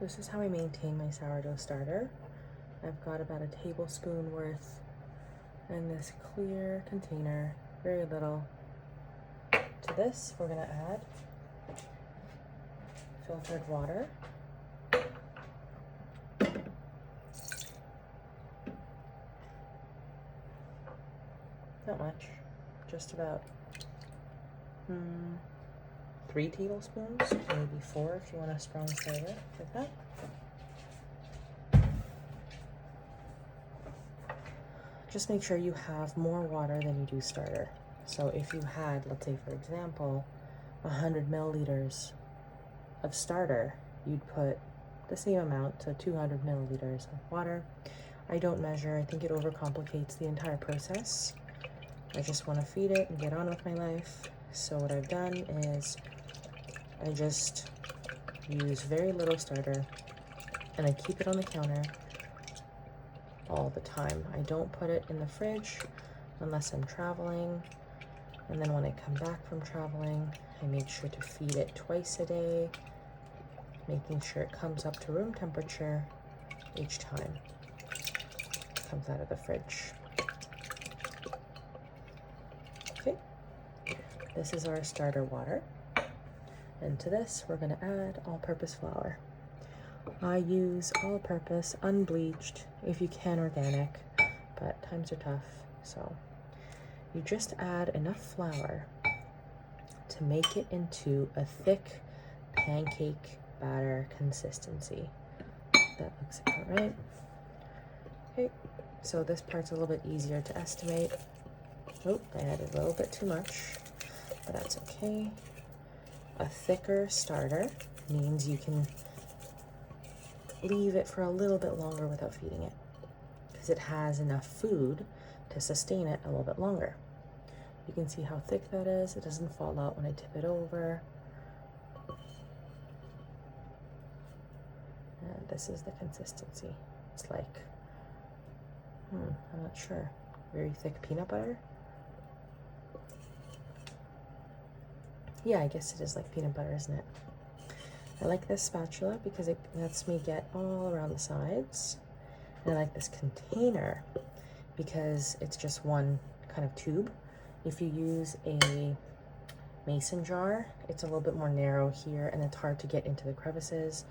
This is how I maintain my sourdough starter. I've got about a tablespoon worth in this clear container, very little. To this, we're gonna add filtered water. Not much, just about 3 tablespoons, maybe 4 if you want a strong starter, like that. Just make sure you have more water than you do starter. So if you had, let's say for example, 100 milliliters of starter, you'd put the same amount to 200 milliliters of water. I don't measure, I think it overcomplicates the entire process. I just want to feed it and get on with my life. So what I've done is I just use very little starter and I keep it on the counter all the time. I don't put it in the fridge unless I'm traveling. And then when I come back from traveling, I make sure to feed it twice a day, making sure it comes up to room temperature each time it comes out of the fridge. Okay, this is our starter water. And to this, we're gonna add all-purpose flour. I use all-purpose, unbleached, if you can organic, but times are tough, so you just add enough flour to make it into a thick pancake batter consistency. That looks about right. Okay, so this part's a little bit easier to estimate. Oh, I added a little bit too much, but that's okay. A thicker starter means you can leave it for a little bit longer without feeding it, because it has enough food to sustain it a little bit longer. You can see how thick that is. It doesn't fall out when I tip it over. And this is the consistency. It's like, I'm not sure, very thick peanut butter. Yeah, I guess it is like peanut butter, isn't it? I like this spatula because it lets me get all around the sides. And I like this container because it's just one kind of tube. If you use a mason jar, it's a little bit more narrow here and it's hard to get into the crevices.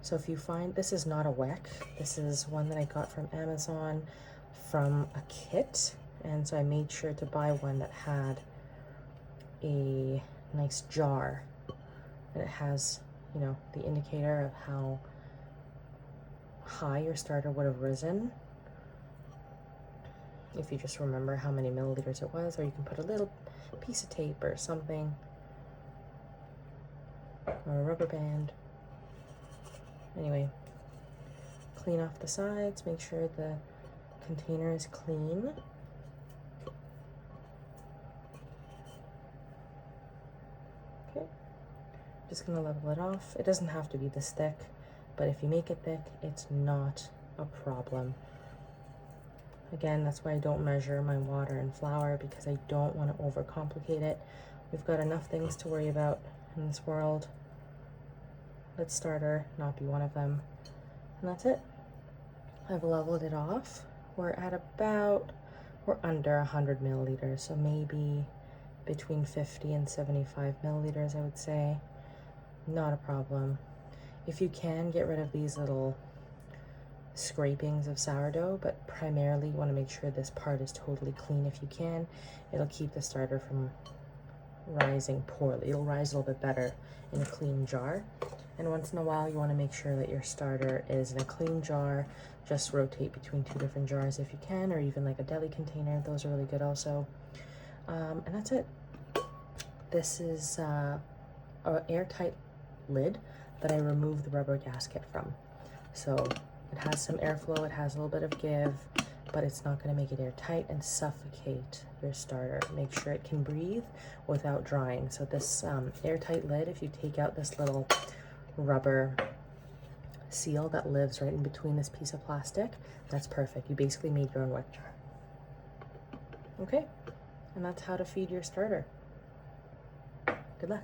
So if you find, this is not a WEC, this is one that I got from Amazon from a kit. And so I made sure to buy one that had a nice jar. And it has, you know, the indicator of how high your starter would have risen, if you just remember how many milliliters it was, or you can put a little piece of tape or something, or a rubber band. Anyway, clean off the sides, make sure the container is clean. Okay, just gonna level it off. It doesn't have to be this thick, but if you make it thick, it's not a problem. Again, that's why I don't measure my water and flour, because I don't want to overcomplicate it. We've got enough things to worry about in this world. Let starter not be one of them. And that's it. I've leveled it off. We're at about, we're under 100 milliliters, so maybe between 50 and 75 milliliters, I would say. Not a problem. If you can, get rid of these little scrapings of sourdough, but primarily you want to make sure this part is totally clean if you can. It'll keep the starter from rising poorly. It'll rise a little bit better in a clean jar. And once in a while you want to make sure that your starter is in a clean jar. Just rotate between 2 different jars if you can, or even like a deli container. Those are really good also. And that's it. This is an airtight lid that I removed the rubber gasket from. So it has some airflow, it has a little bit of give, but it's not going to make it airtight and suffocate your starter. Make sure it can breathe without drying. So this airtight lid, if you take out this little rubber seal that lives right in between this piece of plastic, that's perfect. You basically made your own wet jar. Okay, and that's how to feed your starter. Good luck.